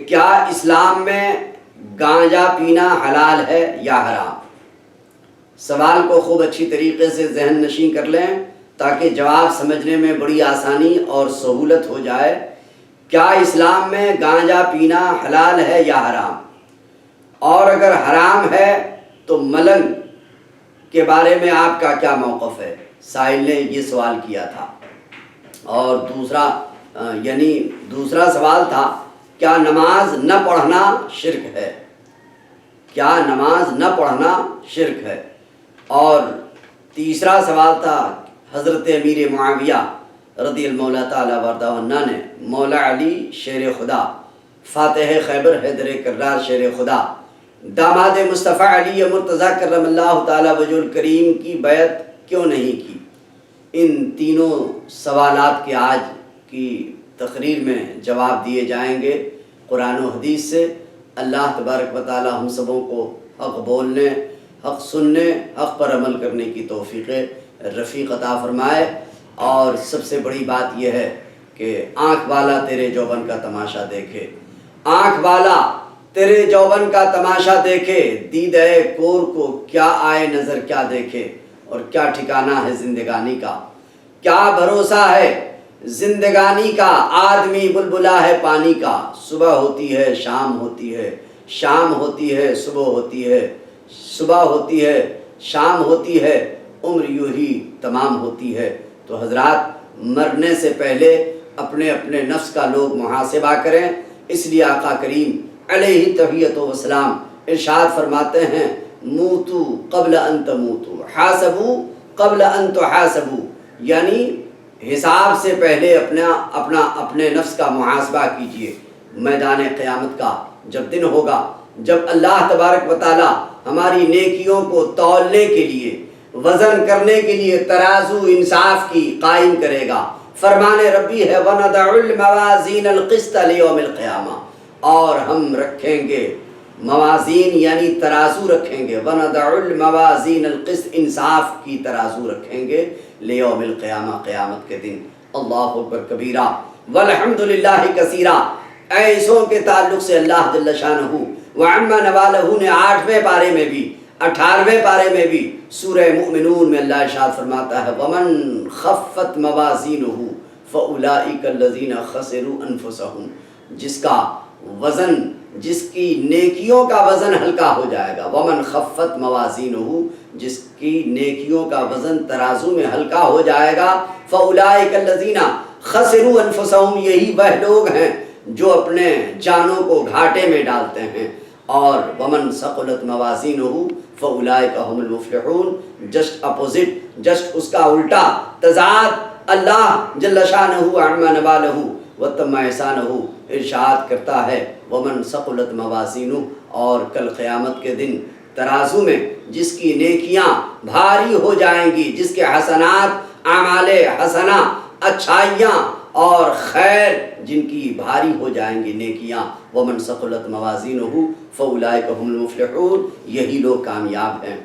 کیا اسلام میں گانجا پینا حلال ہے یا حرام؟ سوال کو خوب اچھی طریقے سے ذہن نشین کر لیں تاکہ جواب سمجھنے میں بڑی آسانی اور سہولت ہو جائے۔ کیا اسلام میں گانجا پینا حلال ہے یا حرام؟ اور اگر حرام ہے تو ملنگ کے بارے میں آپ کا کیا موقف ہے؟ سائل نے یہ سوال کیا تھا۔ اور دوسرا سوال تھا، کیا نماز نہ پڑھنا شرک ہے؟ کیا نماز نہ پڑھنا شرک ہے؟ اور تیسرا سوال تھا، حضرت امیر معاویہ رضی اللہ تعالیٰ عنہ نے مولا علی شیر خدا، فاتح خیبر حیدر کرار شیر خدا، داماد مصطفیٰ علی مرتضیٰ کرم اللہ تعالیٰ وجہ الکریم کی بیعت کیوں نہیں کی؟ ان تینوں سوالات کے آج کی تقریر میں جواب دیے جائیں گے قرآن و حدیث سے۔ اللہ تبارک و تعالیٰ ہم سبوں کو حق بولنے، حق سننے، حق پر عمل کرنے کی توفیق رفیق عطا فرمائے۔ اور سب سے بڑی بات یہ ہے کہ آنکھ والا تیرے جوبن کا تماشا دیکھے، آنکھ والا تیرے جوبن کا تماشا دیکھے، دیدہ کور کو کیا آئے نظر کیا دیکھے، اور کیا ٹھکانہ ہے زندگانی کا، کیا بھروسہ ہے زندگانی کا، آدمی بلبلا ہے پانی کا، صبح ہوتی ہے شام ہوتی ہے، شام ہوتی ہے صبح ہوتی ہے، صبح ہوتی ہے شام ہوتی ہے، عمر یوں ہی تمام ہوتی ہے۔ تو حضرات، مرنے سے پہلے اپنے اپنے نفس کا لوگ محاسبہ کریں۔ اس لیے آقا کریم علیہ تحیۃ و سلام ارشاد فرماتے ہیں، موتو قبل ان تموتو حاسبو قبل ان تحاسبو، یعنی حساب سے پہلے اپنے نفس کا محاسبہ کیجئے۔ میدان قیامت کا جب دن ہوگا، جب اللہ تبارک و تعالی ہماری نیکیوں کو تولنے کے لیے، وزن کرنے کے لیے ترازو انصاف کی قائم کرے گا، فرمان ربی ہے وَنَضَعُ الْمَوَازِينَ الْقِسْطَ لِيَوْمِ الْقِيَامَةِ، اور ہم رکھیں گے موازین یعنی ترازو رکھیں گے، وَنَضَعُ الْمَوَازِينَ الْقِسْطَ انصاف کی ترازو رکھیں گے لیوم القیامہ، قیامت کے دن۔ اللہ اکبر کبیرہ والحمد للہ کثیرہ۔ ایسوں کے تعلق سے اللہ جل شانہ وعم نوالہ نے 8ویں پارے میں بھی 18ویں پارے میں بھی سورہ مؤمنون میں اللہ ارشاد فرماتا ہے، وَمَنْ خَفَّتْ مَوَازِينُهُ فَأُولَئِكَ الَّذِينَ خَسِرُوا أَنفُسَهُمْ، جس کا وزن، جس کی نیکیوں کا وزن ہلکا ہو جائے گا، وَمَنْ خَفَّتْ مَوَازِينُهُ، جس کی نیکیوں کا وزن ترازو میں ہلکا ہو جائے گا، فَأُولَئِكَ الَّذِينَ خَسِرُوا أَنفُسَهُمْ، یہی وہ لوگ ہیں جو اپنے جانوں کو گھاٹے میں ڈالتے ہیں۔ اور وَمَنْ ثَقُلَتْ مَوَازِينُهُ فَأُولَئِكَ هُمُ الْمُفْلِحُونَ، جسٹ اپوزٹ، جسٹ اس کا الٹا تضاد، اللہ جل شانہ عما نوالہ وتم احسانہ ارشاد کرتا ہے، وَمَنْ ثَقُلَتْ مَوَازِينُهُ، اور کل قیامت کے دن ترازو میں جس کی نیکیاں بھاری ہو جائیں گی، جس کے حسنات، اعمال حسنہ، اچھائیاں اور خیر جن کی بھاری ہو جائیں گی نیکیاں، وَمَنْ ثَقُلَتْ مَوَازِينُهُ فَأُولَئِكَ هُمُ الْمُفْلِحُونَ، یہی لوگ کامیاب ہیں۔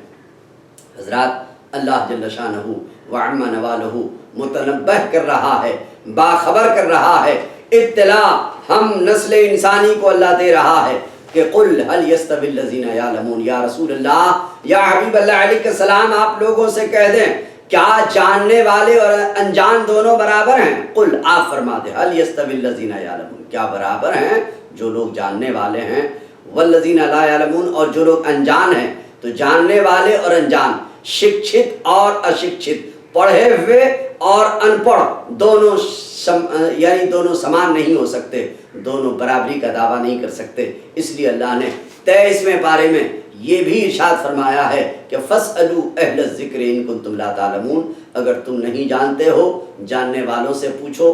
حضرات، اللہ جل شانہ وعم نوالہ متنبہ کر رہا ہے، باخبر کر رہا ہے، اطلاع ہم نسل انسانی کو اللہ دے رہا ہے کہ قل هل يستوي الذين يعلمون، یا رسول اللہ، یا حبیب اللہ علیہ السلام، آپ لوگوں سے کہہ دیں کیا جاننے والے اور انجان دونوں برابر ہیں؟ قل، آپ فرما دیں، هل يستوي الذين يعلمون، کیا برابر ہیں جو لوگ جاننے والے ہیں، والذین لا يعلمون، اور جو لوگ انجان ہیں۔ تو جاننے والے اور انجان، شکچھت اور اشکچھت، پڑھے ہوئے اور ان پڑھ، دونوں یعنی دونوں سمان نہیں ہو سکتے، دونوں برابری کا دعویٰ نہیں کر سکتے۔ اس لیے اللہ نے 23ویں پارے میں یہ بھی ارشاد فرمایا ہے کہ فَاسْأَلُوا أَهْلَ الذِّكْرِ إِن كُنتُمْ لَا تَعْلَمُونَ، اگر تم نہیں جانتے ہو، جاننے والوں سے پوچھو۔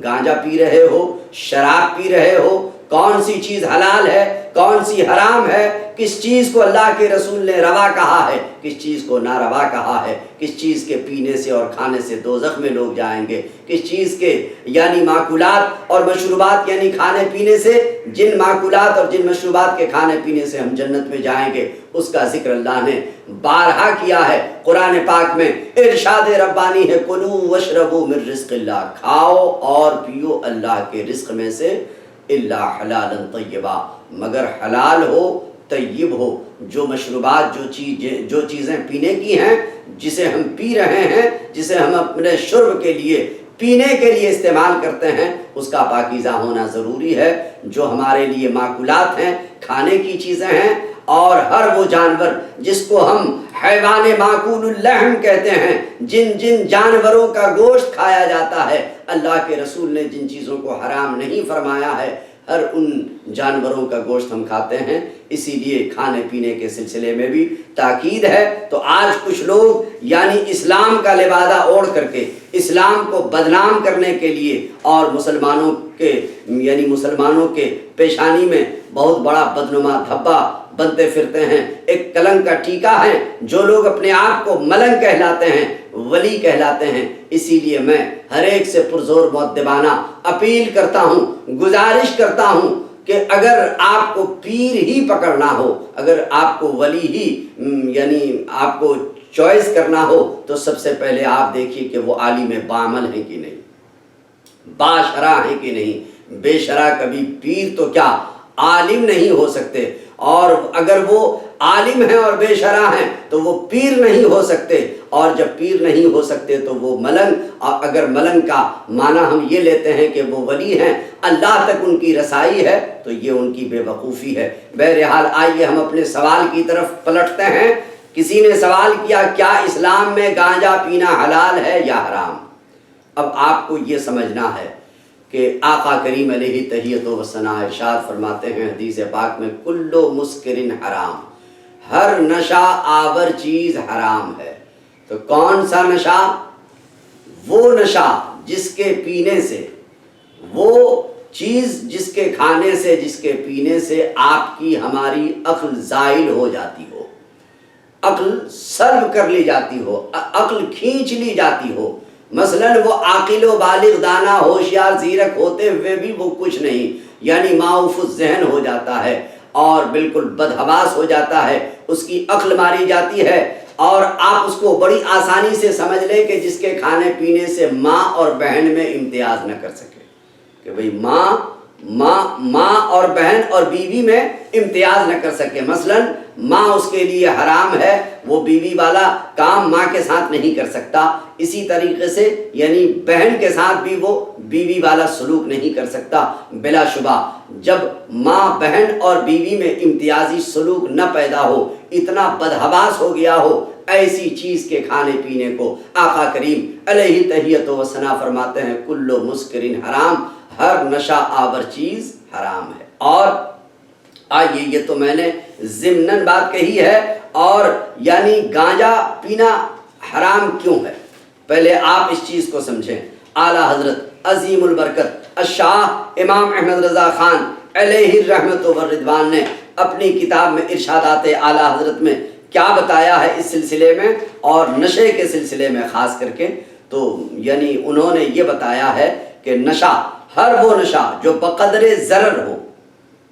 گانجا پی رہے ہو، شراب پی رہے ہو، کون سی چیز حلال ہے، کون سی حرام ہے، کس چیز کو اللہ کے رسول نے روا کہا ہے، کس چیز کو ناروا کہا ہے، کس چیز کے پینے سے اور کھانے سے دوزخ میں لوگ جائیں گے، کس چیز کے یعنی معقولات اور مشروبات یعنی کھانے پینے سے، جن معقولات اور جن مشروبات کے کھانے پینے سے ہم جنت میں جائیں گے، اس کا ذکر اللہ نے بارہا کیا ہے قرآن پاک میں۔ ارشاد ربانی ہے، کلوا واشربوا من رزق اللہ، کھاؤ اور پیو اللہ کے رزق میں سے، الا حلالا طیبا، مگر حلال ہو، طیب ہو۔ جو مشروبات، جو چیزیں پینے کی ہیں، جسے ہم پی رہے ہیں، جسے ہم اپنے شرب کے لیے، پینے کے لیے استعمال کرتے ہیں، اس کا پاکیزہ ہونا ضروری ہے۔ جو ہمارے لیے ماکولات ہیں، کھانے کی چیزیں ہیں، اور ہر وہ جانور جس کو ہم حیوان معقول اللحم کہتے ہیں، جن جانوروں کا گوشت کھایا جاتا ہے، اللہ کے رسول نے جن چیزوں کو حرام نہیں فرمایا ہے، ہر ان جانوروں کا گوشت ہم کھاتے ہیں۔ اسی لیے کھانے پینے کے سلسلے میں بھی تاکید ہے۔ تو آج کچھ لوگ یعنی اسلام کا لبادہ اوڑھ کر کے اسلام کو بدنام کرنے کے لیے، اور مسلمانوں کے پیشانی میں بہت بڑا بدنما دھبا بنتے پھرتے ہیں، ایک کلنک کا ٹیکا ہے۔ جو لوگ اپنے آپ کو ملنگ کہلاتے ہیں، ولی کہلاتے ہیں، اسی لیے میں ہر ایک سے پرزور مؤدبانہ اپیل کرتا ہوں، گزارش کرتا ہوں کہ اگر آپ کو پیر ہی پکڑنا ہو، اگر آپ کو ولی ہی یعنی آپ کو چوائس کرنا ہو، تو سب سے پہلے آپ دیکھیے کہ وہ عالم بعمل ہیں کہ نہیں، باشرع ہیں کہ نہیں۔ بے شرع کبھی پیر تو کیا عالم نہیں ہو سکتے، اور اگر وہ عالم ہیں اور بے شرع ہیں تو وہ پیر نہیں ہو سکتے، اور جب پیر نہیں ہو سکتے تو وہ ملنگ، اور اگر ملنگ کا معنی ہم یہ لیتے ہیں کہ وہ ولی ہیں، اللہ تک ان کی رسائی ہے، تو یہ ان کی بے وقوفی ہے۔ بہرحال آئیے ہم اپنے سوال کی طرف پلٹتے ہیں۔ کسی نے سوال کیا، کیا اسلام میں گانجا پینا حلال ہے یا حرام؟ اب آپ کو یہ سمجھنا ہے کہ آقا کریم علیہ تحیۃ و ثنا ارشاد فرماتے ہیں حدیث پاک میں، کل مسکرن حرام، ہر نشہ آور چیز حرام ہے۔ تو کون سا نشہ؟ وہ نشہ جس کے پینے سے، وہ چیز جس کے کھانے سے، جس کے پینے سے آپ کی ہماری عقل زائل ہو جاتی ہو، عقل سلب کر لی جاتی ہو، عقل کھینچ لی جاتی ہو۔ مثلا وہ عاقل و بالغ دانا ہوشیار زیرک ہوتے ہوئے بھی وہ کچھ نہیں، یعنی معوف الذہن ہو جاتا ہے اور بالکل بدحواس ہو جاتا ہے، اس کی عقل ماری جاتی ہے، اور آپ اس کو بڑی آسانی سے سمجھ لیں کہ جس کے کھانے پینے سے ماں اور بہن میں امتیاز نہ کر سکے، کہ بھئی ماں اور بہن اور بیوی میں امتیاز نہ کر سکے۔ مثلا ماں اس کے لیے حرام ہے، وہ بیوی والا کام ماں کے ساتھ نہیں کر سکتا، اسی طریقے سے یعنی بہن کے ساتھ بھی وہ بیوی والا سلوک نہیں کر سکتا۔ بلا شبہ جب ماں بہن اور بیوی میں امتیازی سلوک نہ پیدا ہو، اتنا بدحواس ہو گیا ہو، ایسی چیز کے کھانے پینے کو آقا کریم علیہ تحیۃ و ثنا فرماتے ہیں، کل مسکرن حرام، ہر نشہ آور چیز حرام ہے۔ اور آئیے، یہ تو میں نے ضمناً بات کہی ہے، اور یعنی گانجا پینا حرام کیوں ہے، پہلے آپ اس چیز کو سمجھیں۔ اعلیٰ حضرت عظیم البرکت الشاہ امام احمد رضا خان علیہ الرحمت والرضوان نے اپنی کتاب میں ارشادات اعلیٰ حضرت میں کیا بتایا ہے اس سلسلے میں، اور نشے کے سلسلے میں خاص کر کے، تو یعنی انہوں نے یہ بتایا ہے کہ نشہ، ہر وہ نشہ جو بقدر ضرر ہو،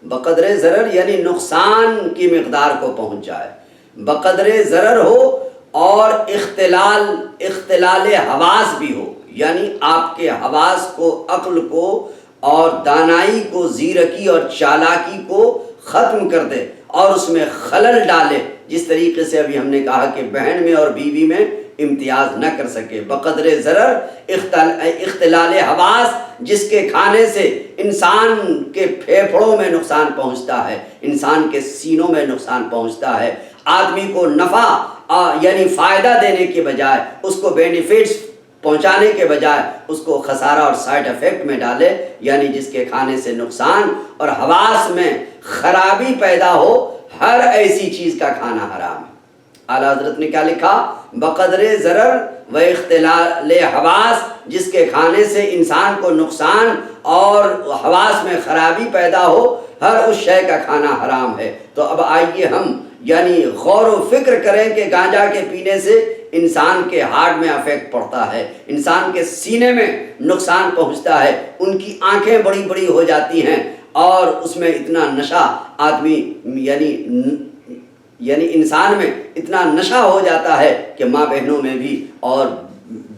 بقدر ضرر یعنی نقصان کی مقدار کو پہنچ جائے، بقدر ضرر ہو، اور اختلال حواس بھی ہو، یعنی آپ کے حواس کو، عقل کو اور دانائی کو، زیرکی اور چالاکی کو ختم کر دے اور اس میں خلل ڈالے، جس طریقے سے ابھی ہم نے کہا کہ بہن میں اور بیوی میں امتیاز نہ کر سکے۔ بقدر ضرر، اختلال حواس، جس کے کھانے سے انسان کے پھیپھڑوں میں نقصان پہنچتا ہے، انسان کے سینوں میں نقصان پہنچتا ہے، آدمی کو نفع یعنی فائدہ دینے کے بجائے، اس کو بینیفٹس پہنچانے کے بجائے اس کو خسارہ اور سائیڈ افیکٹ میں ڈالے، یعنی جس کے کھانے سے نقصان اور حواس میں خرابی پیدا ہو، ہر ایسی چیز کا کھانا حرام ہے۔ اعلیٰ حضرت نے کیا لکھا؟ بقدر ضرر و اختلال حواس، جس کے کھانے سے انسان کو نقصان اور حواس میں خرابی پیدا ہو، ہر اس شے کا کھانا حرام ہے۔ تو اب آئیے ہم یعنی غور و فکر کریں کہ گانجا کے پینے سے انسان کے ہارٹ میں افیکٹ پڑتا ہے، انسان کے سینے میں نقصان پہنچتا ہے، ان کی آنکھیں بڑی بڑی ہو جاتی ہیں، اور اس میں اتنا نشہ آدمی یعنی انسان میں اتنا نشہ ہو جاتا ہے کہ ماں بہنوں میں بھی اور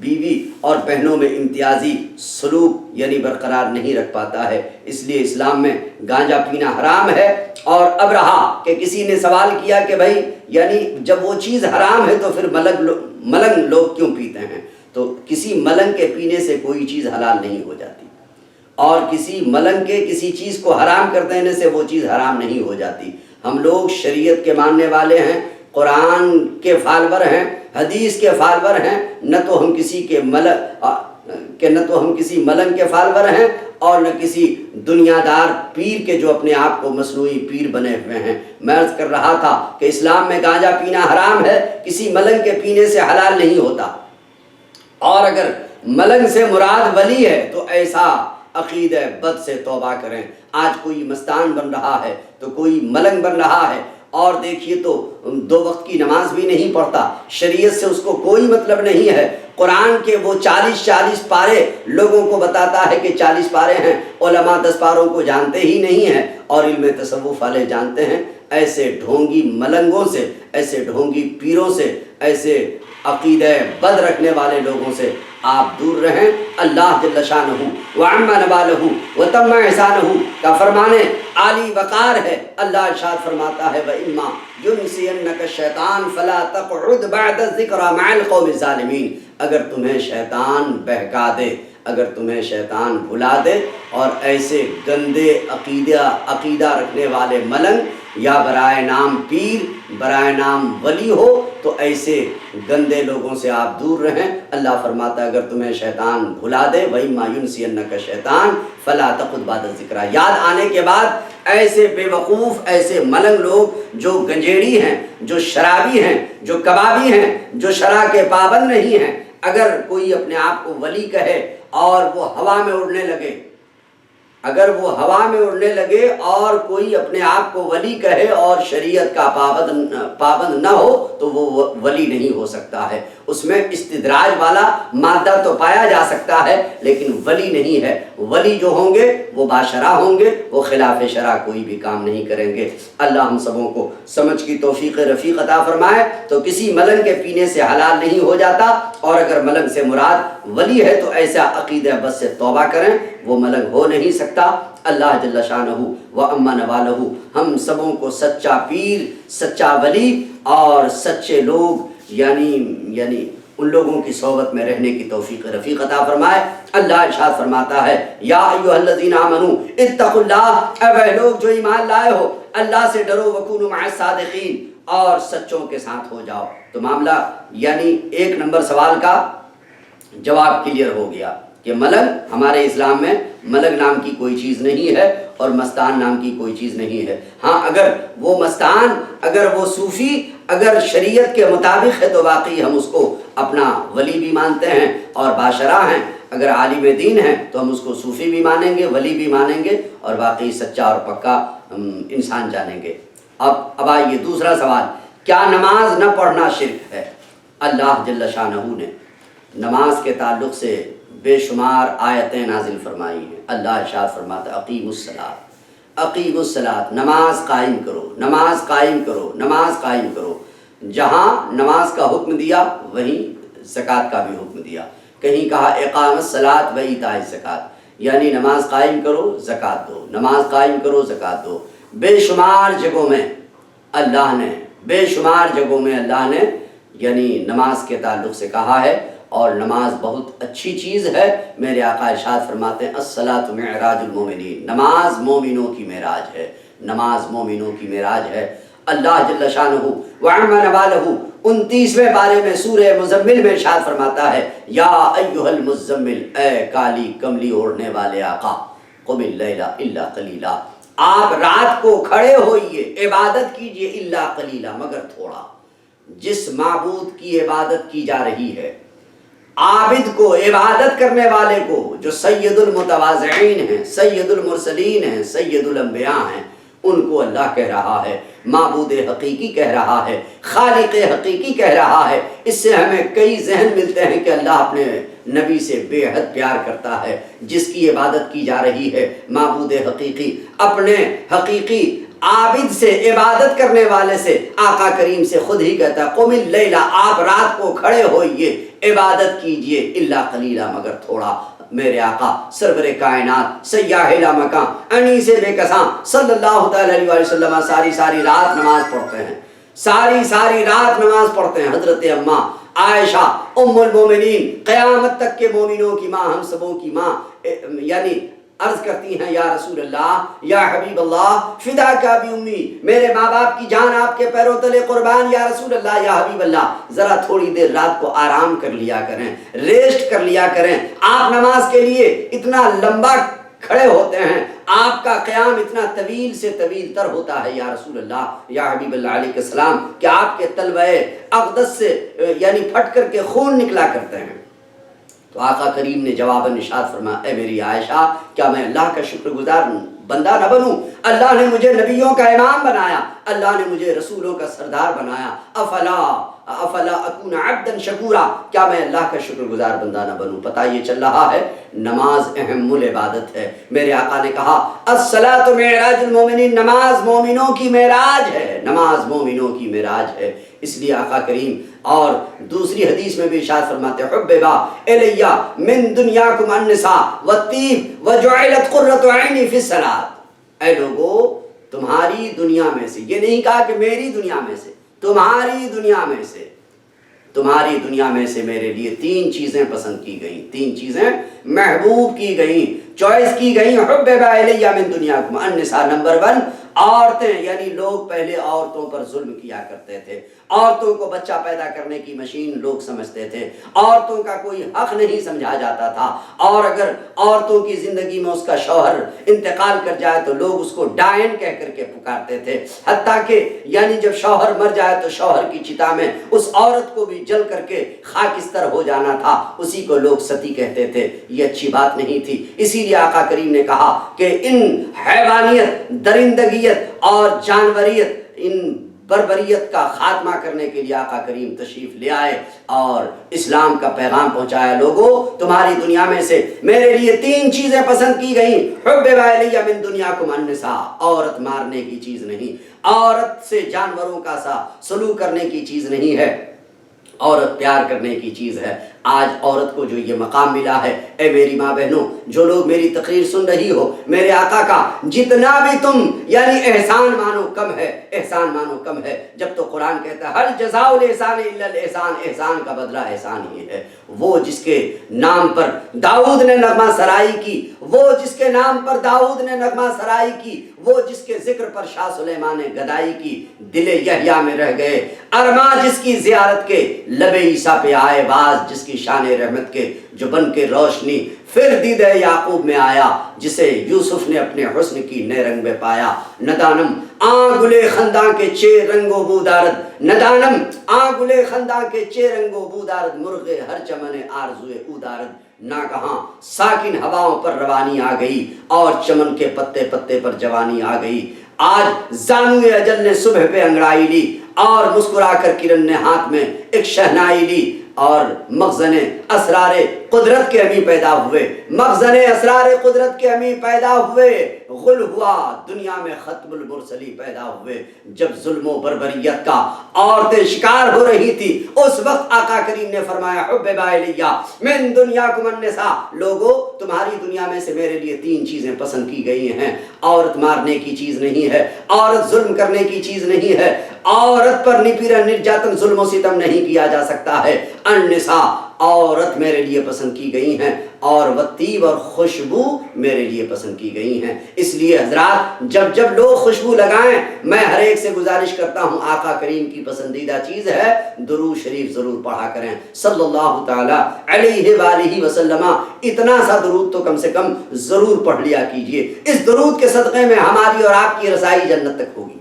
بیوی اور بہنوں میں امتیازی سلوک یعنی برقرار نہیں رکھ پاتا ہے۔ اس لیے اسلام میں گانجا پینا حرام ہے۔ اور اب رہا کہ کسی نے سوال کیا کہ بھائی یعنی جب وہ چیز حرام ہے تو پھر ملنگ لوگ کیوں پیتے ہیں؟ تو کسی ملنگ کے پینے سے کوئی چیز حلال نہیں ہو جاتی، اور کسی ملنگ کے کسی چیز کو حرام کر دینے سے وہ چیز حرام نہیں ہو جاتی۔ ہم لوگ شریعت کے ماننے والے ہیں، قرآن کے فالور ہیں، حدیث کے فالور ہیں، نہ تو ہم کسی ملنگ کے فالور ہیں اور نہ کسی دنیا دار پیر کے جو اپنے آپ کو مصنوعی پیر بنے ہوئے ہیں۔ میں عرض کر رہا تھا کہ اسلام میں گانجا پینا حرام ہے، کسی ملنگ کے پینے سے حلال نہیں ہوتا۔ اور اگر ملنگ سے مراد ولی ہے تو ایسا عقیدہ بد سے توبہ کریں۔ آج کوئی مستان بن رہا ہے تو کوئی ملنگ بن رہا ہے، اور دیکھیے تو 2 وقت کی نماز بھی نہیں پڑھتا، شریعت سے اس کو کوئی مطلب نہیں ہے۔ قرآن کے وہ 40 پارے لوگوں کو بتاتا ہے کہ 40 پارے ہیں، علماء 10 پاروں کو جانتے ہی نہیں ہیں، اور علم تصوف والے جانتے ہیں۔ ایسے ڈھونگی ملنگوں سے، ایسے ڈھونگی پیروں سے، ایسے عقیدہ بد رکھنے والے لوگوں سے آپ دور رہیں۔ اللہ جل شانہ وعم نوالہ وتم احسانہ کا فرمانے عالی وقار ہے۔ اللہ ارشاد فرماتا ہے وَإِمَّا يُنْسِيَنَّكَ الشَّيْطَانُ فَلَا تَقْعُدْ بَعْدَ الذِّكْرَىٰ مَعَ الْقَوْمِ الظَّالِمِينَ۔ اگر تمہیں شیطان بہکا دے، اگر تمہیں شیطان بھلا دے اور ایسے گندے عقیدہ رکھنے والے ملنگ یا برائے نام پیر، برائے نام ولی ہو، تو ایسے گندے لوگوں سے آپ دور رہیں۔ اللہ فرماتا ہے اگر تمہیں شیطان بھلا دے وَإِمَّا يُنْسِيَنَّكَ الشَّيْطَانُ فَلَا تَقْعُدْ بَعْدَ الذِّكْرَىٰ، یاد آنے کے بعد ایسے بے وقوف، ایسے ملنگ لوگ جو گنجیڑی ہیں، جو شرابی ہیں، جو کبابی ہیں، جو شرع کے پابند نہیں ہیں، اگر کوئی اپنے آپ کو ولی کہے اور وہ ہوا میں اڑنے لگے، اگر وہ ہوا میں اڑنے لگے اور کوئی اپنے آپ کو ولی کہے اور شریعت کا پابند نہ ہو تو وہ ولی نہیں ہو سکتا ہے۔ اس میں استدراج والا مادہ تو پایا جا سکتا ہے لیکن ولی نہیں ہے۔ ولی جو ہوں گے وہ باشرع ہوں گے، وہ خلاف شرع کوئی بھی کام نہیں کریں گے۔ اللہ ہم سبوں کو سمجھ کی توفیق رفیق عطا فرمائے۔ تو کسی ملنگ کے پینے سے حلال نہیں ہو جاتا، اور اگر ملنگ سے مراد ولی ہے تو ایسا عقیدہ بس سے توبہ کریں، وہ ملنگ ہو نہیں سکتا۔ اللہ جل شانہ وعم نوالہ ہم سبوں کو سچا پیر، سچا ولی اور سچے لوگ یعنی ان لوگوں کی صحبت میں رہنے کی توفیق رفیق عطا فرمائے۔ اللہ ارشاد فرماتا ہے یا ایھا الذین آمنوا اتقوا اللہ، اے وہ لوگ جو ایمان لائے ہو اللہ سے ڈرو، وکونوا مع الصادقین، اور سچوں کے ساتھ ہو جاؤ۔ تو معاملہ یعنی 1 نمبر سوال کا جواب کلیئر ہو گیا کہ ملنگ ہمارے اسلام میں ملنگ نام کی کوئی چیز نہیں ہے اور مستان نام کی کوئی چیز نہیں ہے۔ ہاں اگر وہ مستان، اگر وہ صوفی، اگر شریعت کے مطابق ہے تو واقعی ہم اس کو اپنا ولی بھی مانتے ہیں اور باشرع ہیں۔ اگر عالم دین ہے تو ہم اس کو صوفی بھی مانیں گے، ولی بھی مانیں گے، اور واقعی سچا اور پکا انسان جانیں گے۔ اب آئیے دوسرا سوال، کیا نماز نہ پڑھنا شرک ہے؟ اللہ جل شانہ نے نماز کے تعلق سے بے شمار آیتیں نازل فرمائی ہیں۔ اللہ ارشاد فرماتا ہے اقیموا الصلاۃ، اقیموا الصلاۃ، نماز قائم کرو، نماز قائم کرو، نماز قائم کرو۔ جہاں نماز کا حکم دیا وہیں زکوٰۃ کا بھی حکم دیا۔ کہیں کہا اقام الصلاۃ و ایتاء الزکوٰۃ، یعنی نماز قائم کرو زکوٰۃ دو، نماز قائم کرو زکوٰۃ دو۔ بے شمار جگہوں میں اللہ نے یعنی نماز کے تعلق سے کہا ہے، اور نماز بہت اچھی چیز ہے۔ میرے آقا ارشاد فرماتے ہیں الصلاۃ معراج المومنین، نماز مومنوں کی معراج ہے، نماز مومنوں کی معراج ہے۔ اللہ جل شانہ وعم نوالہ 29ویں پارے میں سورہ مزمل میں ارشاد فرماتا ہے یا ایھا المزمل، اے کالی کملی اوڑھنے والے آقا، قم اللیل الا قلیلا، آپ رات کو کھڑے ہوئیے، عبادت کیجئے، الا قلیلا، مگر تھوڑا۔ جس معبود کی عبادت کی جا رہی ہے، عابد کو، عبادت کرنے والے کو، جو سید المتواضعین ہیں، سید المرسلین ہیں، سید الانبیاء ہیں، ان کو اللہ کہہ رہا ہے، معبود حقیقی کہہ رہا ہے، خالق حقیقی کہہ رہا ہے۔ اس سے ہمیں کئی ذہن ملتے ہیں کہ اللہ اپنے نبی سے بے حد پیار کرتا ہے۔ جس کی عبادت کی جا رہی ہے، معبود حقیقی، اپنے حقیقی عابد سے، عبادت کرنے والے سے، آقا کریم سے خود ہی کہتا ہے قم اللیل، آپ رات کو کھڑے ہوئیے، عبادت کیجئے الا قلیلا مگر تھوڑا۔ میرے آقا سرور کائنات سیاح لامکان انیس بے کساں صلی اللہ تعالی علیہ وسلم ساری رات نماز پڑھتے ہیں، ساری رات نماز پڑھتے ہیں۔ حضرت اماں عائشہ ام المومنین قیامت تک کے مومنوں کی ماں، ہم سبوں کی ماں، یعنی عرض کرتی ہیں یا رسول اللہ یا حبیب اللہ فداک ابی امی، میرے ماں باپ کی جان آپ کے پیروں تلے قربان یا رسول اللہ یا حبیب اللہ، ذرا تھوڑی دیر رات کو آرام کر لیا کریں، ریسٹ کر لیا کریں۔ آپ نماز کے لیے اتنا لمبا کھڑے ہوتے ہیں، آپ کا قیام اتنا طویل سے طویل تر ہوتا ہے یا رسول اللہ یا حبیب اللہ علیہ السلام کہ آپ کے تلوے اقدس سے یعنی پھٹ کر کے خون نکلا کرتے ہیں۔ تو آقا کریم نے جواباً ارشاد فرمایا اے میری عائشہ کیا میں اللہ کا شکر گزار بندہ نہ بنوں؟ اللہ نے مجھے نبیوں کا امام بنایا، اللہ نے مجھے رسولوں کا سردار بنایا، افلا اکون عبدا شکورا، کیا میں اللہ کا شکر گزار بندہ نہ بنوں؟ پتہ یہ چل رہا ہے نماز اہم العبادت ہے۔ میرے آقا نے کہا الصلاۃ معراج المومنین، نماز مومنوں کی معراج ہے، نماز مومنوں کی معراج ہے۔ اس لیے آقا کریم اور دوسری حدیث میں بھی ارشاد فرماتے حببا الی من دنیاکم النساء والطیب وجعلت قرۃ عینی فی الصلاۃ، اے لوگو تمہاری دنیا میں سے، یہ نہیں کہا کہ میری دنیا میں سے، تمہاری دنیا میں سے، تمہاری دنیا میں سے میرے لیے تین چیزیں پسند کی گئیں، تین چیزیں محبوب کی گئیں، چوائس کی گئیں۔ حببا الی من دنیاکم النساء، نمبر 1 عورتیں، یعنی لوگ پہلے عورتوں پر ظلم کیا کرتے تھے، عورتوں کو بچہ پیدا کرنے کی مشین لوگ سمجھتے تھے، عورتوں کا کوئی حق نہیں سمجھا جاتا تھا، اور اگر عورتوں کی زندگی میں اس کا شوہر انتقال کر جائے تو لوگ اس کو ڈائن کہہ کر کے پکارتے تھے، حتیٰ کہ یعنی جب شوہر مر جائے تو شوہر کی چتا میں اس عورت کو بھی جل کر کے خاکستر ہو جانا تھا، اسی کو لوگ ستی کہتے تھے۔ یہ اچھی بات نہیں تھی، اسی لیے آقا کریم نے کہا کہ ان حیوانیت، درندگیت اور جانوریت، ان بربریت کا خاتمہ کرنے کے لیے آقا کریم تشریف لے آئے اور اسلام کا پیغام پہنچایا۔ لوگوں تمہاری دنیا میں سے میرے لیے تین چیزیں پسند کی گئیں، حببا الی من دنیاکم النساء، عورت مارنے کی چیز نہیں، عورت سے جانوروں کا سا سلوک کرنے کی چیز نہیں ہے، عورت پیار کرنے کی چیز ہے۔ آج عورت کو جو یہ مقام ملا ہے، اے میری ماں بہنوں، جو لوگ میری تقریر سن رہی ہو، میرے آقا کا جتنا بھی تم یعنی احسان مانو کم ہے، احسان مانو کم ہے، جب تو قرآن کہتا ہے ہل جزاء الاحسان الا الاحسان، احسان کا بدلہ احسان ہی ہے۔ وہ جس کے نام پر داؤد نے نغمہ سرائی کی، وہ جس کے نام پر داؤد نے نغمہ سرائی کی، وہ جس کے ذکر پر شاہ سلیمان نے گدائی کی، دل یحییٰ میں رہ گئے ارماں جس کی زیارت کے، لب عیسیٰ پہ آئے باز جس کی شان رحمت کے، جو بن کے روشنی پھر دید یعقوب میں آیا، جسے یوسف نے اپنے حسن کی نئے رنگ میں پایا۔ ندانم آنگلے خنداں کے چے رنگو بودارد، ندانم آنگلے خنداں کے چے رنگو بودارد، مرغ ہر چمن آرزوئے اودارد۔ ناگہاں ساکن ہواؤں پر روانی آ گئی اور چمن کے پتے پتے پر جوانی آ گئی۔ آج زانوئے اجل نے صبح پہ انگڑائی لی اور مسکرا کر کرن نے ہاتھ میں ایک شہنائی لی، اور مخزن اسرار قدرت کے ہمیں پیدا ہوئے، مخزن اسرار قدرت کے ہمیں پیدا ہوئے، غل ہوا دنیا میں ختم المرسلی پیدا ہوئے۔ جب ظلم و بربریت کا عورتیں شکار ہو رہی تھی، اس وقت آقا کریم نے فرمایا حببا الی من دنیاکم النساء، لوگو تمہاری دنیا میں سے میرے لیے تین چیزیں پسند کی گئی ہیں، عورت مارنے کی چیز نہیں ہے، عورت ظلم کرنے کی چیز نہیں ہے، عورت پر نپیرن نرجاتن ظلم و ستم نہیں کیا جا سکتا ہے۔ النساء عورت میرے لیے پسند کی گئی ہیں، اور وطیب اور خوشبو میرے لیے پسند کی گئی ہیں۔ اس لیے حضرات جب لوگ خوشبو لگائیں، میں ہر ایک سے گزارش کرتا ہوں آقا کریم کی پسندیدہ چیز ہے درود شریف ضرور پڑھا کریں صلی اللہ تعالی علیہ وآلہ وسلم۔ اتنا سا درود تو کم سے کم ضرور پڑھ لیا کیجئے، اس درود کے صدقے میں ہماری اور آپ کی رسائی جنت تک ہوگی۔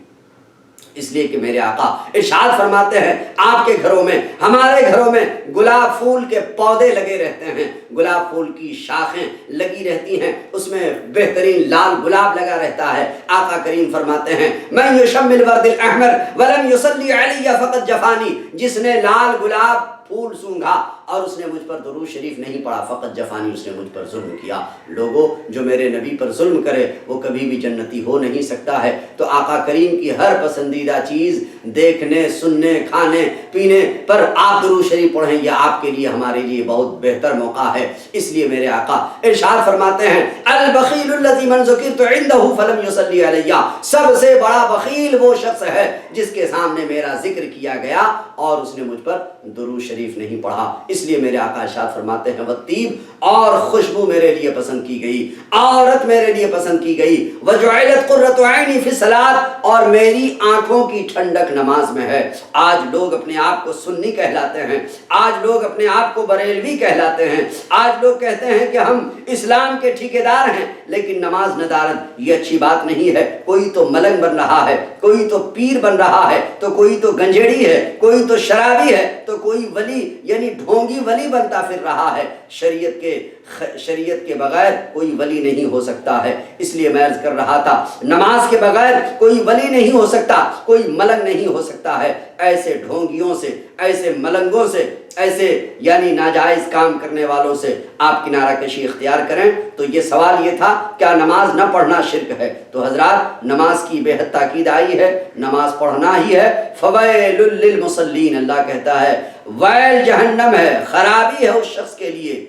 اس لیے کہ میرے آقا ارشاد فرماتے ہیں آپ کے گھروں میں، ہمارے گھروں میں گلاب پھول کے پودے لگے رہتے ہیں، گلاب پھول کی شاخیں لگی رہتی ہیں، اس میں بہترین لال گلاب لگا رہتا ہے۔ آقا کریم فرماتے ہیں من یشم الورد الاحمر ولم یصلی علی فقد جفانی، جس نے لال گلاب پھول سونگھا اور اس نے مجھ پر درود شریف نہیں پڑھا، فقط جفانی، اس نے مجھ پر ظلم کیا۔ لوگوں، جو میرے نبی پر ظلم کرے وہ کبھی بھی جنتی ہو نہیں سکتا ہے۔ تو آقا کریم کی ہر پسندیدہ چیز دیکھنے، سننے، کھانے پینے پر آپ درود شریف پڑھیں، یہ آپ کے لیے ہمارے لیے بہت بہتر موقع ہے۔ اس لیے میرے آقا ارشاد فرماتے ہیں البخیل الذی من ذکرت عندہ فلم یصلی علیہ، سب سے بڑا بخیل وہ شخص ہے جس کے سامنے میرا ذکر کیا گیا اور اس نے مجھ پر درود شریف نہیں پڑھا۔ اس لیے میرے آقا ارشاد فرماتے ہیں والطیب، اور خوشبو میرے لیے پسند کی گئی، عورت میرے لیے پسند کی گئی، وجعلت قرۃ عینی فی الصلاۃ، اور میری آنکھوں کی ٹھنڈک نماز میں ہے۔ آج لوگ اپنے آپ کو سنی کہلاتے ہیں، آج لوگ اپنے آپ کو بریلوی کہلاتے ہیں، آج لوگ کہتے ہیں کہ ہم اسلام کے ٹھیکیدار ہیں، لیکن نماز ندارت، یہ اچھی بات نہیں ہے۔ کوئی تو ملنگ بن رہا ہے، کوئی تو پیر بن رہا ہے، تو کوئی تو گنجیڑی ہے، کوئی تو شرابی ہے، تو کوئی ولی یعنی ڈھونگی ولی بنتا پھر رہا ہے۔ شریعت کے بغیر کوئی ولی نہیں ہو سکتا ہے۔ اس لیے میں عرض کر رہا تھا نماز کے بغیر کوئی ولی نہیں ہو سکتا، کوئی ملنگ نہیں ہو سکتا ہے۔ ایسے ڈھونگیوں سے، ایسے ملنگوں سے، ایسے یعنی ناجائز کام کرنے والوں سے آپ کنارہ کشی اختیار کریں۔ تو یہ سوال یہ تھا کیا نماز نہ پڑھنا شرک ہے؟ تو حضرات نماز کی بے حد تاکید آئی ہے، نماز پڑھنا ہی ہے۔ فویل للمصلین، اللہ کہتا ہے ویل جہنم ہے، خرابی ہے اس شخص کے لیے،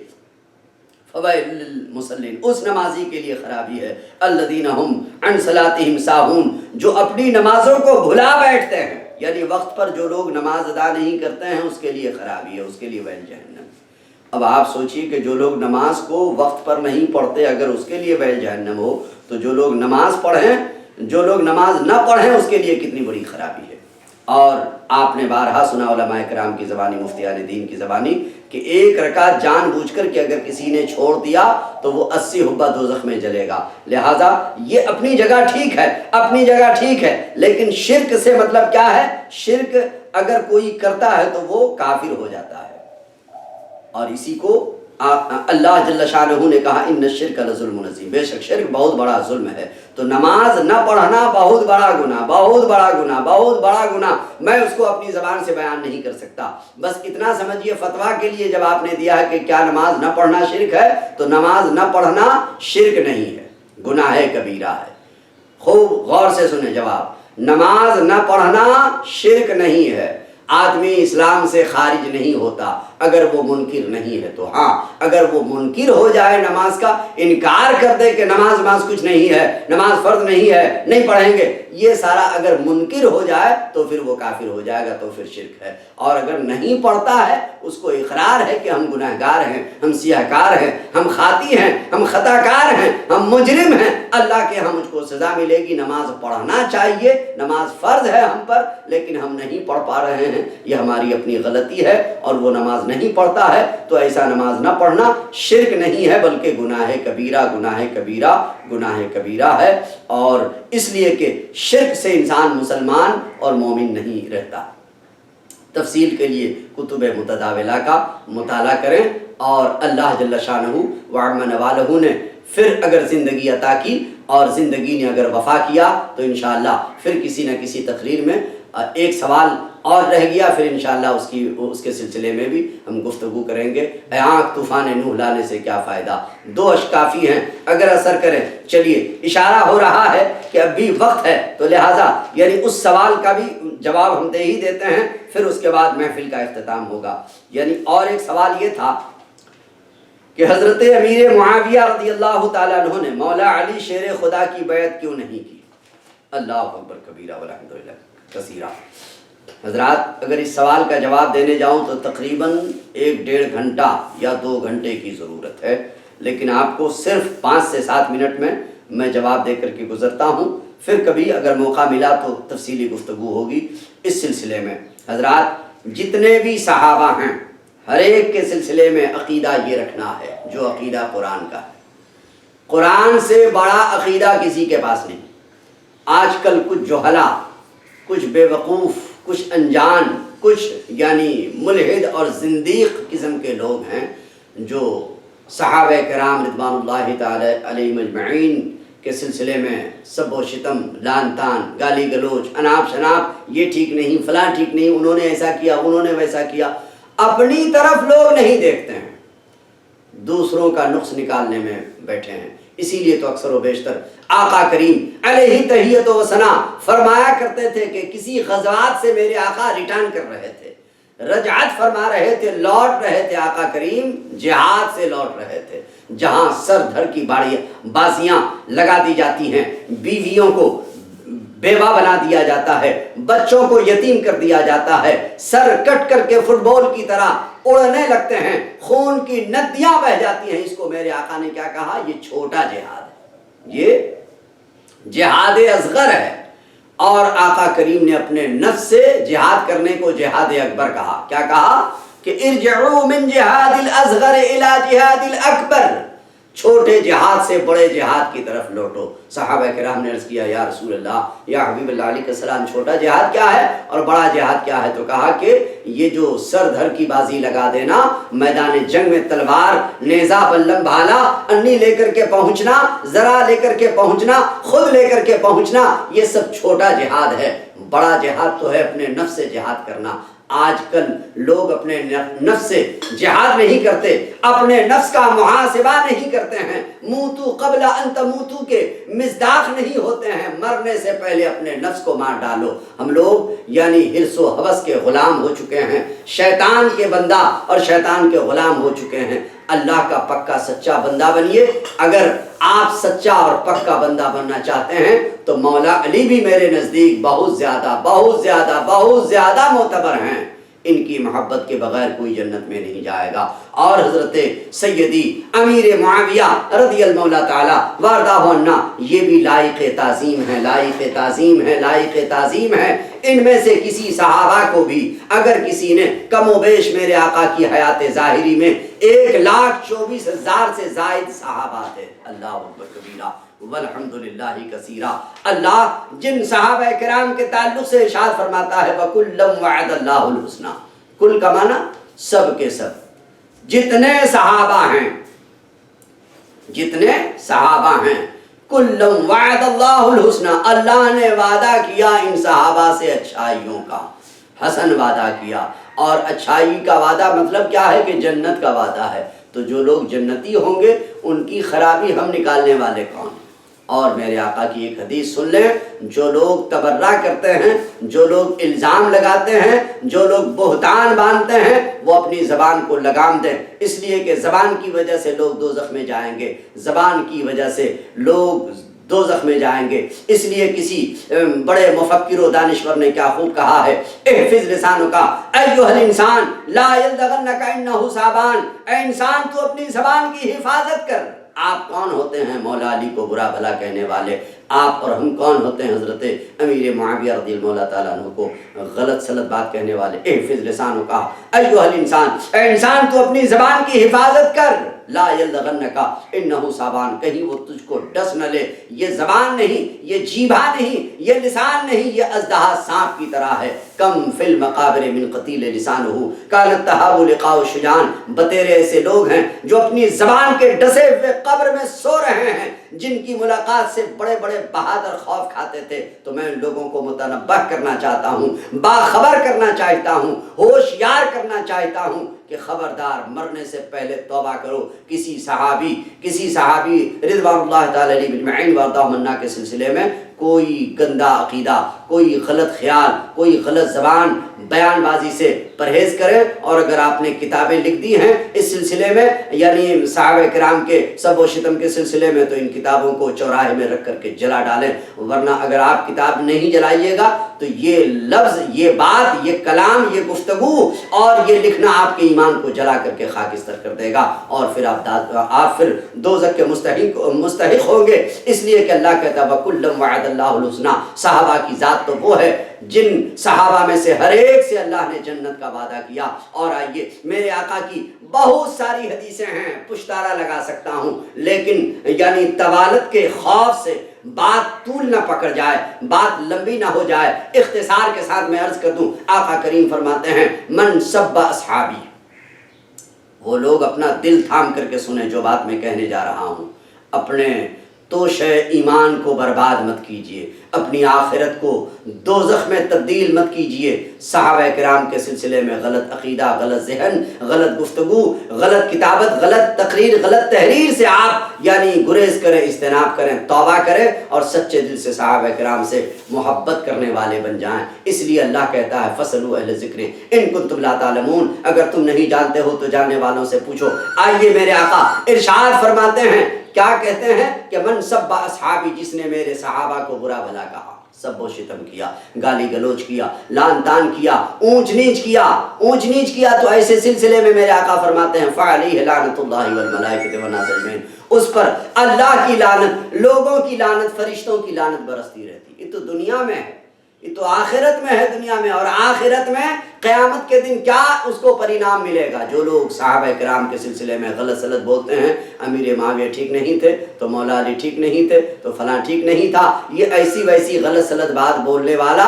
فویل للمصلین، اس نمازی کے لیے خرابی ہے، الذین هم عن صلاتهم ساہون، جو اپنی نمازوں کو بھلا بیٹھتے ہیں، یعنی وقت پر جو لوگ نماز ادا نہیں کرتے ہیں اس کے لیے خرابی ہے، اس کے لیے ویل جہنم۔ اب آپ سوچئے کہ جو لوگ نماز کو وقت پر نہیں پڑھتے اگر اس کے لیے ویل جہنم ہو، تو جو لوگ نماز پڑھیں، جو لوگ نماز نہ پڑھیں اس کے لیے کتنی بڑی خرابی ہے۔ اور آپ نے بارہا سنا علماء کرام کی زبانی، مفتیان دین کی زبانی، کہ ایک رکعت جان بوجھ کر کہ اگر کسی نے چھوڑ دیا تو وہ 80 حبہ دوزخ میں جلے گا۔ لہٰذا یہ اپنی جگہ ٹھیک ہے، اپنی جگہ ٹھیک ہے، لیکن شرک سے مطلب کیا ہے؟ شرک اگر کوئی کرتا ہے تو وہ کافر ہو جاتا ہے، اور اسی کو اللہ جل شانہ نے کہا ان الشرک لظلم عظیم، بے شک شرک بہت بڑا ظلم ہے۔ تو نماز نہ پڑھنا بہت بڑا گناہ، بہت بڑا گناہ، بہت بڑا گناہ، میں اس کو اپنی زبان سے بیان نہیں کر سکتا۔ بس اتنا سمجھیے فتویٰ کے لیے جب آپ نے دیا ہے کہ کیا نماز نہ پڑھنا شرک ہے، تو نماز نہ پڑھنا شرک نہیں ہے، گناہ کبیرہ ہے۔ خوب غور سے سنیں جواب، نماز نہ پڑھنا شرک نہیں ہے، آدمی اسلام سے خارج نہیں ہوتا اگر وہ منکر نہیں ہے۔ تو ہاں اگر وہ منکر ہو جائے، نماز کا انکار کر دے کہ نماز کچھ نہیں ہے، نماز فرض نہیں ہے، نہیں پڑھیں گے، یہ سارا اگر منکر ہو جائے تو پھر وہ کافر ہو جائے گا، تو پھر شرک ہے۔ اور اگر نہیں پڑھتا ہے، اس کو اقرار ہے کہ ہم گناہگار ہیں، ہم سیاہکار ہیں، ہم خاطی ہیں، ہم خطا کار ہیں، ہم مجرم ہیں، اللہ کے ہم مجھ کو سزا ملے گی، نماز پڑھنا چاہیے، نماز فرض ہے ہم پر، لیکن ہم نہیں پڑھ پا رہے ہیں، یہ ہماری اپنی غلطی ہے، اور وہ نماز نہیں پڑھتا ہے تو ایسا نماز نہ پڑھنا شرک نہیں ہے بلکہ گناہ کبیرہ، گناہ کبیرہ، گناہ کبیرہ ہے۔ اور اس لیے کہ شرک سے انسان مسلمان اور مومن نہیں رہتا۔ تفصیل کے لیے کتب متداولہ کا مطالعہ کریں، اور اللہ جل شانہ وعم نوالہ نے پھر اگر زندگی عطا کی اور زندگی نے اگر وفا کیا تو انشاءاللہ پھر کسی نہ کسی تقریر میں ایک سوال اور رہ گیا، پھر انشاءاللہ اس کے سلسلے میں بھی ہم گفتگو کریں گے۔ اے آنکھ طوفان نوح لانے سے کیا فائدہ، 2 اشک کافی ہیں اگر اثر کریں۔ چلیے اشارہ ہو رہا ہے کہ اب بھی وقت ہے، تو لہٰذا یعنی اس سوال کا بھی جواب ہم دے ہی دیتے ہیں، پھر اس کے بعد محفل کا اختتام ہوگا۔ یعنی اور ایک سوال یہ تھا کہ حضرت امیر معاویہ رضی اللہ تعالیٰ عنہ نے مولا علی شیر خدا کی بیعت کیوں نہیں کی؟ اللہ اکبر کبیرہ والحمدللہ کثیرہ۔ حضرات اگر اس سوال کا جواب دینے جاؤں تو تقریباً 1-1.5 گھنٹہ یا 2 گھنٹے کی ضرورت ہے، لیکن آپ کو صرف 5 سے 7 منٹ میں جواب دے کر کے گزرتا ہوں، پھر کبھی اگر موقع ملا تو تفصیلی گفتگو ہوگی اس سلسلے میں۔ حضرات جتنے بھی صحابہ ہیں ہر ایک کے سلسلے میں عقیدہ یہ رکھنا ہے جو عقیدہ قرآن کا ہے۔ قرآن سے بڑا عقیدہ کسی کے پاس نہیں۔ آج کل کچھ جہلا، کچھ بے وقوف، کچھ انجان، کچھ یعنی ملحد اور زندیق قسم کے لوگ ہیں جو صحابہ کرام رضوان اللہ تعالی علیہم اجمعین کے سلسلے میں سب و شتم، لان تان، گالی گلوچ، اناپ شناپ، یہ ٹھیک نہیں، فلاں ٹھیک نہیں، انہوں نے ایسا کیا، انہوں نے ویسا کیا۔ اپنی طرف لوگ نہیں دیکھتے ہیں، دوسروں کا نقص نکالنے میں بیٹھے ہیں۔ اسی لیے تو اکثر و بیشتر آقا کریم علیہ تحیت و ثنا فرمایا کرتے تھے کہ کسی غزوات سے میرے آقا ریٹرن کر رہے تھے، رجعت فرما رہے تھے، لوٹ رہے تھے، آقا کریم جہاد سے لوٹ رہے تھے، جہاں سر دھڑ کی بازیاں لگا دی جاتی ہیں، بیویوں کو بیوہ بنا دیا جاتا ہے، بچوں کو یتیم کر دیا جاتا ہے، سر کٹ کر کے فٹ بال کی طرح اڑنے لگتے ہیں، خون کی ندیاں بہ جاتی ہیں۔ اس کو میرے آقا نے کیا کہا؟ یہ چھوٹا جہاد ہے، یہ جہاد اصغر ہے۔ اور آقا کریم نے اپنے نفس سے جہاد کرنے کو جہاد اکبر کہا۔ کیا کہا؟ کہ ارجعوا من جہاد الاصغر الى جہاد الاکبر، چھوٹے جہاد سے بڑے جہاد کی طرف لوٹو۔ صحابہ کرام نے عرض کیا یا رسول اللہ، یا حبیب اللہ علیہ السلام، چھوٹا جہاد کیا ہے اور بڑا جہاد کیا ہے؟ تو کہا کہ یہ جو سر دھر کی بازی لگا دینا، میدان جنگ میں تلوار، نیزہ، بلم، بھالا، انی لے کر کے پہنچنا، ذرا لے کر کے پہنچنا، خود لے کر کے پہنچنا، یہ سب چھوٹا جہاد ہے۔ بڑا جہاد تو ہے اپنے نفس سے جہاد کرنا۔ آج کل لوگ اپنے نفس سے جہاد نہیں کرتے، اپنے نفس کا محاسبہ نہیں کرتے ہیں، موتو قبل ان تموتو کے مصداق نہیں ہوتے ہیں، مرنے سے پہلے اپنے نفس کو مار ڈالو۔ ہم لوگ یعنی حرص و ہوس کے غلام ہو چکے ہیں، شیطان کے بندہ اور شیطان کے غلام ہو چکے ہیں۔ اللہ کا پکا سچا بندہ بنیے۔ اگر آپ سچا اور پکا بندہ بننا چاہتے ہیں تو مولا علی بھی میرے نزدیک بہت زیادہ بہت زیادہ بہت زیادہ معتبر ہیں۔ ان کی محبت کے بغیر کوئی جنت میں نہیں جائے گا۔ اور حضرت سیدی امیر معاویہ رضی اللہ تعالی وارضہ عنہ، یہ بھی لائق تعظیم ہے، لائق تعظیم ہے، لائق تعظیم ہے۔ ان میں سے کسی صحابہ کو بھی اگر کسی نے کم و بیش میرے آقا کی حیات ظاہری میں 1,24,000 سے زائد صحابہ تھے، اللہ اکبر کبیرہ والحمدللہ کثیرہ۔ اللہ جن صحابہ کرام کے تعلق سے ارشاد فرماتا ہے وَكُلًّا وَعَدَ اللَّهُ الْحُسْنَى، کل کا معنی سب کے سب، جتنے صحابہ ہیں، جتنے صحابہ ہیں، کُلًّا وَعَدَ اللَّهُ الْحُسْنَى، اللہ نے وعدہ کیا ان صحابہ سے اچھائیوں کا، حسن وعدہ کیا۔ اور اچھائی کا وعدہ مطلب کیا ہے؟ کہ جنت کا وعدہ ہے۔ تو جو لوگ جنتی ہوں گے ان کی خرابی ہم نکالنے والے کون؟ اور میرے آقا کی ایک حدیث سن لیں، جو لوگ تبرہ کرتے ہیں، جو لوگ الزام لگاتے ہیں، جو لوگ بہتان باندھتے ہیں، وہ اپنی زبان کو لگام دیں، اس لیے کہ زبان کی وجہ سے لوگ دوزخ میں جائیں گے، زبان کی وجہ سے لوگ دوزخ میں جائیں گے۔ اس لیے کسی بڑے مفکر و دانشور نے کیا خوب کہا ہے، احفظ لسانک ایھا الانسان لا یلدغنک انہ ثعبان، اے انسان تو اپنی زبان کی حفاظت کر۔ آپ کون ہوتے ہیں مولا علی کو برا بھلا کہنے والے؟ آپ اور ہم کون ہوتے ہیں حضرت امیر معاویہ رضی اللہ تعالیٰ عنہ کو غلط سلط بات کہنے والے؟ احفظ لسانک ایھا الانسان، اے انسان تو اپنی زبان کی حفاظت کر، لا یلدغنک انہ ثعبان، کہیں وہ تجھ کو ڈس نہ لے۔ یہ زبان نہیں، یہ جیبھا نہیں، یہ لسان نہیں، یہ اژدہا سانپ کی طرح ہے۔ کم فی المقابر من قتیل لسانہ کانت تہاب لقاء الشجعان، بتیرے ایسے لوگ ہیں جو اپنی زبان کے ڈسے ہوئے قبر میں سو رہے ہیں، جن کی ملاقات سے بڑے بڑے بہادر خوف کھاتے تھے۔ تو میں ان لوگوں کو متنبہ کرنا چاہتا ہوں، باخبر کرنا چاہتا ہوں، ہوشیار کرنا چاہتا ہوں کہ خبردار، مرنے سے پہلے توبہ کرو۔ کسی صحابی رضوان اللہ تعالی علیہ اجمعین وارضاہ عنہ کے سلسلے میں کوئی گندا عقیدہ، کوئی غلط خیال، کوئی غلط زبان بیان بازی سے پرہیز کریں۔ اور اگر آپ نے کتابیں لکھ دی ہیں اس سلسلے میں، یعنی صحابہ کرام کے سب و شتم کے سلسلے میں، تو ان کتابوں کو چوراہے میں رکھ کر کے جلا ڈالیں، ورنہ اگر آپ کتاب نہیں جلائیے گا تو یہ لفظ، یہ بات، یہ کلام، یہ گفتگو اور یہ لکھنا آپ کے ایمان کو جلا کر کے خاکستر کر دے گا، اور پھر آپ پھر دوزخ کے مستحق ہوں گے۔ اس لیے کہ اللہ کہتا ہے وَكُلًّا وَعَدَ اللَّهُ الْحُسْنَى، صحابہ کی ذات تو وہ ہے جن صحابہ میں سے ہر ایک سے اللہ نے جنت کا وعدہ کیا۔ اور آئیے، میرے آقا کی بہت ساری حدیثیں ہیں، پشتارہ لگا سکتا ہوں، لیکن یعنی طوالت کے خوف سے بات طول نہ پکڑ جائے، بات لمبی نہ ہو جائے، اختصار کے ساتھ میں عرض کر دوں، آقا کریم فرماتے ہیں من سب اصحابی، وہ لوگ اپنا دل تھام کر کے سنیں جو بات میں کہنے جا رہا ہوں، اپنے توش ایمان کو برباد مت کیجیے، اپنی آخرت کو دوزخ میں تبدیل مت کیجئے۔ صحابہ کرام کے سلسلے میں غلط عقیدہ، غلط ذہن، غلط گفتگو، غلط کتابت، غلط تقریر، غلط تحریر سے آپ گریز کریں، اجتناب کریں، توبہ کریں اور سچے دل سے صحابہ کرام سے محبت کرنے والے بن جائیں۔ اس لیے اللہ کہتا ہے فَاسْأَلُوا أَهْلَ الذِّكْرِ إِن كُنتُمْ لَا تَعْلَمُونَ، اگر تم نہیں جانتے ہو تو جاننے والوں سے پوچھو۔ آئیے میرے آقا ارشاد فرماتے ہیں، کیا کہتے ہیں کہ من سب اصحابی، جس نے میرے صحابہ کو برا بھلا کہا، سب و شتم کیا، گالی گلوچ کیا، لان تان کیا، اونچ نیچ کیا، تو ایسے سلسلے میں میرے آقا فرماتے ہیں فعلیہ لعنت اللہ والملائکۃ والناس اجمعین، اس پر اللہ کی لعنت، لوگوں کی لعنت، فرشتوں کی لعنت برستی رہتی۔ یہ تو دنیا میں ہے، یہ تو آخرت میں ہے، دنیا میں، اور آخرت میں قیامت کے دن کیا اس کو پرینام ملے گا؟ جو لوگ صحابہ کرام کے سلسلے میں غلط سلط بولتے ہیں، امیر معاویہ ٹھیک نہیں تھے تو مولا علی ٹھیک نہیں تھے تو فلاں ٹھیک نہیں تھا، یہ ایسی ویسی غلط سلط بات بولنے والا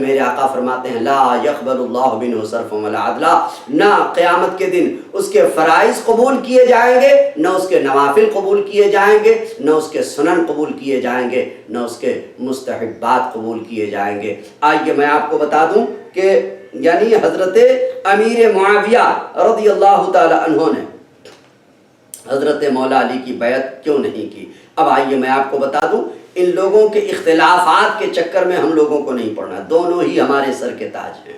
میرے آقا فرماتے ہیں لا یقبل اللہ منہ صرف ولا عدلا، نہ قیامت کے دن اس کے فرائض قبول کیے جائیں گے، نہ اس کے نوافل قبول کیے جائیں گے، نہ اس کے سنن قبول کیے جائیں گے، نہ اس کے مستحبات قبول کیے جائیں گے۔ آئیے میں آپ کو بتا دوں کہ حضرت امیر معاویہ رضی اللہ تعالی عنہ نے حضرت مولا علی کی بیعت کیوں نہیں کی۔ اب آئیے میں آپ کو بتا دوں، ان لوگوں کے اختلافات کے چکر میں ہم لوگوں کو نہیں پڑنا، دونوں ہی ہمارے سر کے تاج ہیں۔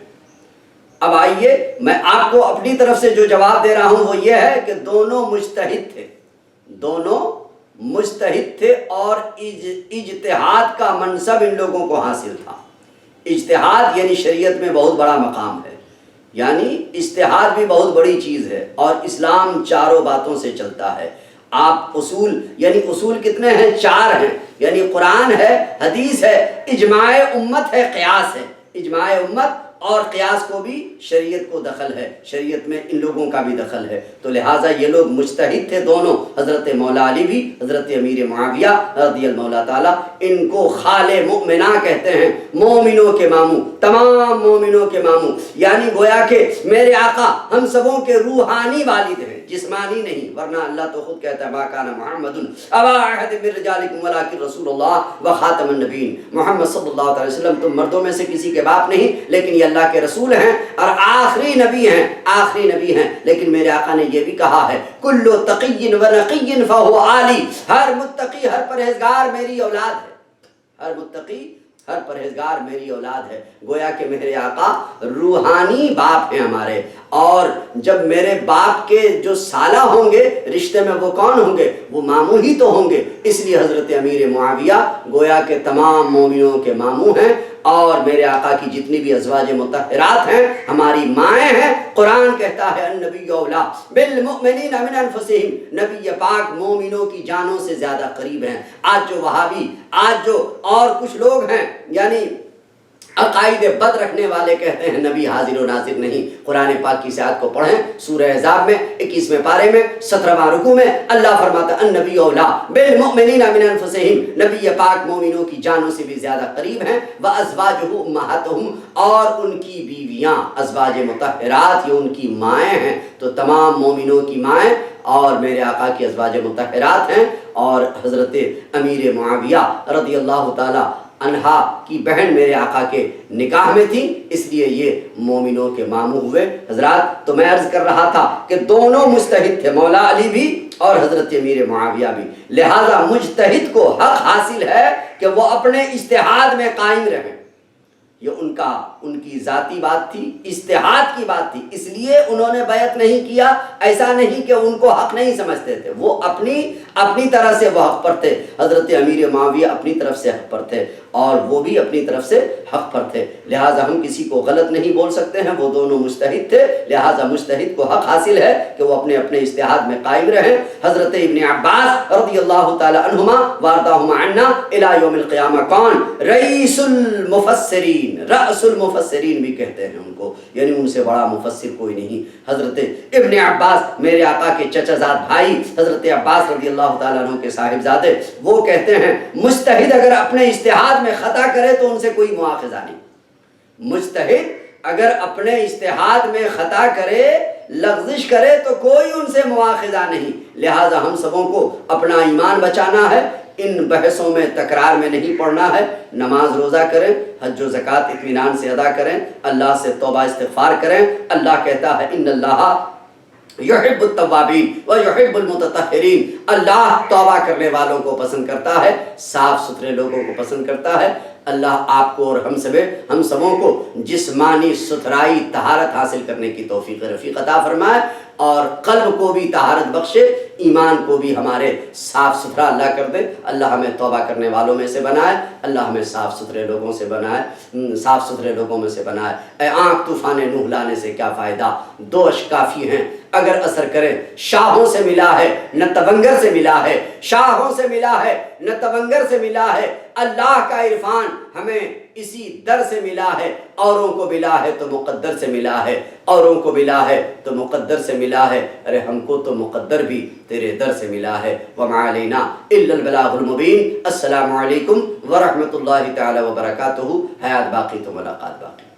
اب آئیے میں آپ کو اپنی طرف سے جو جواب دے رہا ہوں وہ یہ ہے کہ دونوں مجتہد تھے اور اجتہاد کا منصب ان لوگوں کو حاصل تھا۔ اجتہاد یعنی شریعت میں بہت بڑا مقام ہے، اجتہاد بھی بہت بڑی چیز ہے، اور اسلام چاروں باتوں سے چلتا ہے۔ آپ اصول کتنے ہیں؟ 4 ہیں، قرآن ہے، حدیث ہے، اجماع امت ہے، قیاس ہے۔ اجماع امت اور قیاس کو بھی شریعت کو دخل ہے، شریعت میں ان لوگوں کا بھی دخل ہے، تو لہٰذا یہ لوگ مجتہد تھے دونوں، حضرت مولا علی بھی، حضرت امیر معاویہ رضی اللہ تعالیٰ، ان کو خال مؤمنہ کہتے ہیں، مومنوں کے ماموں، تمام مومنوں کے ماموں، گویا کہ میرے آقا ہم سبوں کے روحانی والد ہیں، جسمانی نہیں، ورنہ اللہ تو خود کہتا ہے ما کان محمد ابا احد من رجالکم ولکن رسول اللہ وخاتم النبیین، محمد صلی اللہ علیہ وسلم تم مردوں میں سے کسی کے باپ نہیں، لیکن یہ اللہ کے رسول ہیں اور آخری نبی ہیں، لیکن میرے آقا نے یہ بھی کہا ہے کل تقی و نقی فہو عالی، ہر متقی، ہر پرہیزگار میری اولاد ہے، ہر متقی، ہر پرہیزگار میری اولاد ہے۔ گویا کہ میرے آقا روحانی باپ ہیں ہمارے، اور جب میرے باپ کے جو سالہ ہوں گے رشتے میں وہ کون ہوں گے؟ وہ ماموں ہی تو ہوں گے۔ اس لیے حضرت امیر معاویہ گویا کہ تمام مومنوں کے ماموں ہیں، اور میرے آقا کی جتنی بھی ازواج مطہرات ہیں ہماری مائیں ہیں۔ قرآن کہتا ہے النبی اولا بالمؤمنین من انفسہم، نبی پاک مومنوں کی جانوں سے زیادہ قریب ہیں۔ آج جو وہابی، آج جو اور کچھ لوگ ہیں عقائد بد رکھنے والے کہتے ہیں نبی حاضر و ناظر نہیں، قرآن پاک کی آیت کو پڑھیں، سورہ احزاب میں 21ویں پارے میں 17واں رکوع میں اللہ فرماتا ہے النبی اولا بالمؤمنین من انفسہم، نبی پاک مومنوں کی جانوں سے بھی زیادہ قریب ہیں، وازواجہ امہاتہم، اور ان کی بیویاں ازواج مطہرات یہ ان کی مائیں ہیں، تو تمام مومنوں کی مائیں اور میرے آقا کی ازواج مطہرات ہیں، اور حضرت امیر معاویہ رضی اللہ تعالی عنہا کی بہن میرے آقا کے نکاح میں تھی، اس لیے یہ مومنوں کے ماموں ہوئے۔ حضرات تو میں عرض کر رہا تھا کہ دونوں مجتہد تھے، مولا علی بھی اور حضرت امیر معاویہ بھی، لہذا مجتہد کو حق حاصل ہے کہ وہ اپنے اجتہاد میں قائم رہیں۔ یہ ان کی ذاتی بات تھی، اجتہاد کی بات تھی، اس لیے انہوں نے بیعت نہیں کیا۔ ایسا نہیں کہ ان کو حق نہیں سمجھتے تھے، وہ اپنی طرح سے وہ حق پر تھے، حضرت امیر معاویہ اپنی طرف سے حق پر تھے، اور وہ بھی اپنی طرف سے حق پر تھے، لہٰذا ہم کسی کو غلط نہیں بول سکتے ہیں، وہ دونوں مجتہد تھے، لہٰذا مجتہد کو حق حاصل ہے کہ وہ اپنے اجتہاد میں قائم رہیں۔ حضرت ابن عباس رضی اللہ تعالی عنہما وارداہما عنا الی یوم القیامہ کون؟ رئیس المفسرین، رأس المفسرین بھی کہتے ہیں ان کو، ان سے بڑا مفسر کوئی نہیں۔ حضرت ابن عباس میرے آقا کے چچا زاد بھائی حضرت عباس رضی اللہ تعالیٰ عنہ کے صاحبزادے، وہ کہتے ہیں مجتہد اگر اپنے اجتہاد میں خطا کرے تو ان سے کوئی مواخذہ نہیں، مجتہد اگر اپنے اجتہاد میں خطا کرے، لغزش کرے تو کوئی ان سے مواخذہ نہیں، لہٰذا ہم سبوں کو اپنا ایمان بچانا ہے، ان بحثوں میں تکرار میں نہیں پڑنا ہے. نماز روزہ کریں, حج و زکوٰۃ اطمینان سے ادا کریں, اللہ سے توبہ استغفار کریں. اللہ کہتا ہے ان اللہ یحب التوابین و یحب المتطہرین. اللہ توبہ کرنے والوں کو پسند کرتا ہے, صاف ستھرے لوگوں کو پسند کرتا ہے. اللہ آپ کو اور ہم سبوں کو جسمانی ستھرائی طہارت حاصل کرنے کی توفیق رفیق عطا فرمائے, اور قلب کو بھی طہارت بخشے, ایمان کو بھی ہمارے صاف ستھرا اللہ کر دے. اللہ ہمیں توبہ کرنے والوں میں سے بنائے, اللہ ہمیں صاف ستھرے لوگوں سے بنائے, صاف ستھرے لوگوں میں سے بنائے. اے آنکھ طوفان نوح لانے سے کیا فائدہ, دو اشک کافی ہیں اگر اثر کریں. شاہوں سے ملا ہے نہ تونگر سے ملا ہے, شاہوں سے ملا ہے نہ تونگر سے ملا ہے. اللہ کا عرفان ہمیں اسی در سے ملا ہے, اوروں کو ملا ہے تو مقدر سے ملا ہے, اوروں کو ملا ہے تو مقدر سے ملا ہے. ارے ہم کو تو مقدر بھی تیرے در سے ملا ہے. وما علینا الا البلاغ المبین. السلام علیکم ورحمۃ اللہ تعالی وبرکاتہ. حیات باقی تو ملاقات باقی.